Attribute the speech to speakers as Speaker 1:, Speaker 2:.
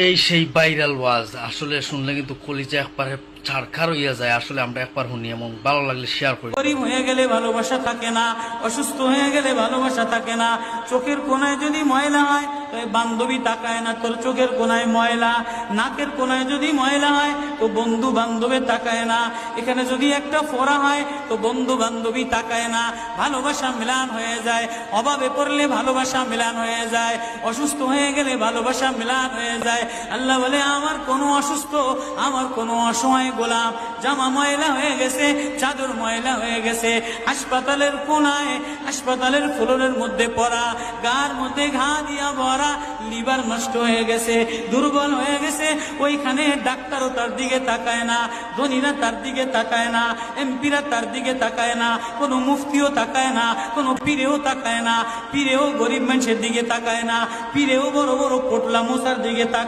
Speaker 1: এই সেই ভাইরাল ওয়াজ আসলে শুনলে কিন্তু কলিজা একবারে ছাড়খার হইয়া যায়। আসলে আমরা একবার শুনি এবং ভালো লাগলে শেয়ার করি।
Speaker 2: গরিব হয়ে গেলে ভালোবাসা থাকে না, অসুস্থ হয়ে গেলে ভালোবাসা থাকে না। চোখের কোনায় যদি ময়লা হয় তো বান্ধবী তাকায় না, তোর চোখের কোনায় ময়লা। নাকের কোনায় যদি ময়লা হয় তো বন্ধু বান্ধবে তাকায় না। এখানে যদি একটা ফোড়া হয় তো বন্ধু বান্ধবী তাকায় না। ভালোবাসা মিলান হয়ে যায়, অভাবে পড়লে ভালোবাসা মিলান হয়ে যায়, অসুস্থ হয়ে গেলে ভালোবাসা মিলান হয়ে যায়। আল্লাহ বলে আমার কোনো অসুস্থ, আমার কোনো অসহায় গোলাম জামা ময়লা হয়ে গেছে, চাদর ময়লা হয়ে গেছে, হাসপাতালের কোনায় হাসপাতালের ফ্লোরের মধ্যে পড়া, গার মধ্যে ঘা দিয়া ভরা, লিভার নষ্ট হয়ে গেছে, দুর্বল হয়ে গেছে। ওইখানে ডাক্তারও তার দিকে তাকায় না, ধনীরা তার দিকে তাকায় না, এমপিরা তার দিকে তাকায় না, কোনো মুফতিও তাকায় না, কোনো পীরেও তাকায় না। পীরেও গরিব মানুষের দিকে তাকায় না, পীরেও বড় বড় পোটলা মশার দিকে তাকায়।